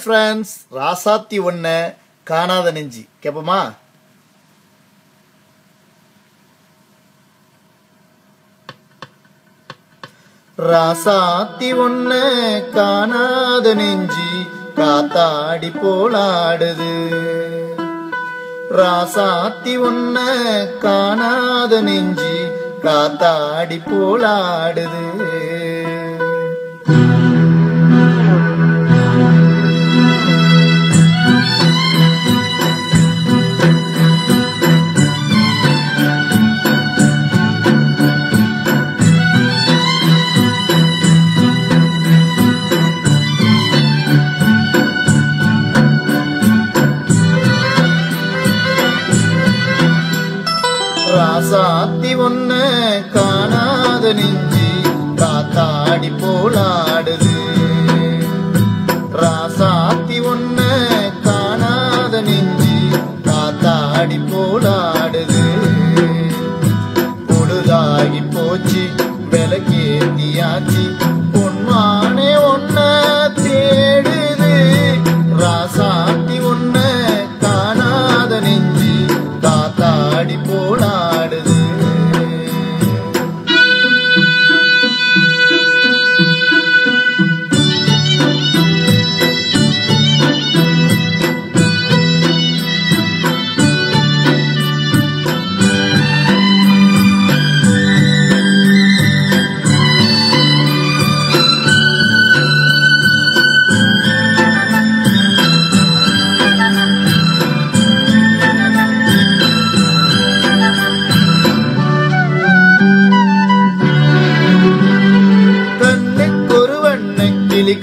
Friends, ராசாத்தி ஒன்ன காணாத நெஞ்சி கேப்பமா? ராசாத்தி ஒன்ன காணாத நெஞ்சி காத்தாடி போலாடுது. ராசாத்தி ஒன்ன காணாத நெஞ்சி காத்தாடி போலாடுது. ராசாத்தி ஒன்ன காணாத நெஞ்சி காத்தாடி போலாடுது. ராசாத்தி ஒன்ன காணாத நெஞ்சி காத்தாடி போலாடுது. பொழுதாகி போச்சு விளக்கேத்தியாச்சு பொன்மானே ஒன்ன தேடுது. ராசாத்தி ஒன்ன காணாத நெஞ்சி காத்தாடி போலாடுது.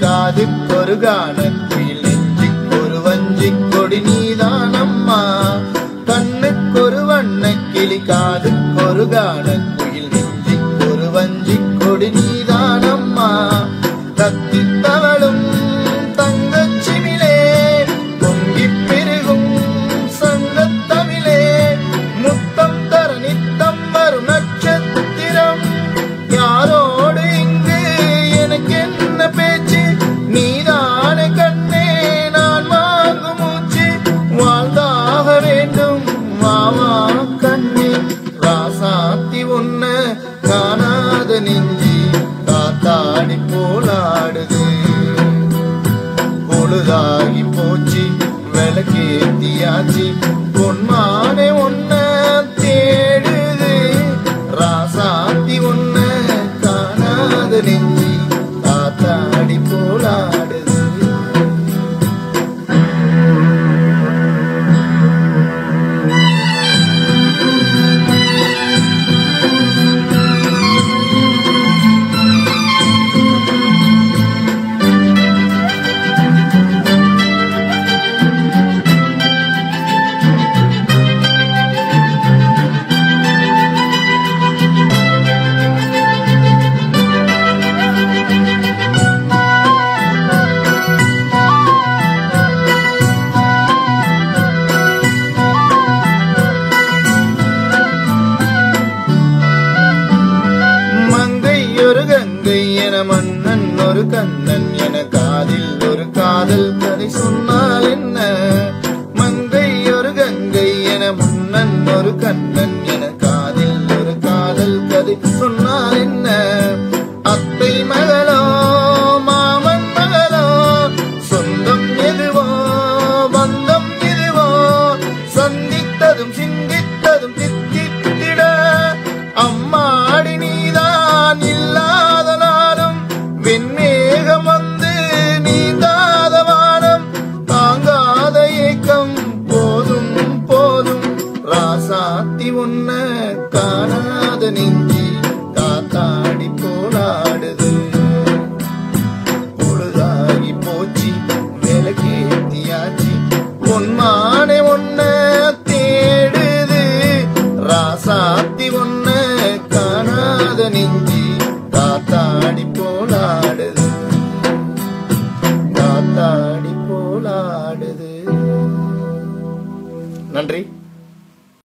காதுக்கொரு கானத்தில் நெஞ்சுக்கொரு வஞ்சிக் கொடி நீதானம்மா. கண்ணுக்கொரு வண்ணக்கிளி காதுக்கொரு கானத்தில் நெஞ்சுக்கொரு வஞ்சிக் கொடி நீதானம்மா. கத்தித் தவழும் தங்கச்சிமிலே பொங்கிப் பெருகும் சங்கத்தமிழே முத்தம் தர நித்தம் வரும் நட்சத்திரம். யாரோடு இங்கு எனக்கு என்ன பேச்சு? நீதானே கண்ணே நான் வாங்கும் மூச்சு. வாழ்ந்தாக வேண்டும் மாமா கண்ணே. ராசாத்தி ஒன்ன காணாத நெஞ்சி காத்தாடி போலாடுது. பொழுதாகி போச்சு விளக்கேத்தியாச்சு பொன்மானே ஒன்ன தேடுது. ராசாத்தி ஒன்ன காணாத நெஞ்சி காத்தாடி போலாடுது. மன்னன் ஒரு கண்ணன் என காதில் ஒரு காதல் கதை சொன்னால் என்ன? மங்கை ஒரு கங்கை என மன்னன் ஒரு கண்ணன் என காதில் ஒரு காதல் கதை சொன்னால் என்ன? அத்தை மகளோ மாமன் மகளோ சொந்தம் எதுவோ பந்தம் எதுவோ சந்தித்ததும் சிந்தித்ததும் தித்தித்திட அம்மாடி நீதான் இல்லாத வெண்மேகம் வந்து நீந்தாத வானம் தாங்காத ஏக்கம் போதும் போதும். ராசாத்தி ஒன்ன காணாத நெஞ்சி காத்தாடி போலாடுது. பொழுதாகி போச்சு விளக்கேத்தியாச்சு பொன்மானே ஒன்ன தேடுது. ராசாத்தி ஒன்ன காணாத நெஞ்சி காத்தாடி போலாடுது. காத்தாடி போலாடுது. நன்றி.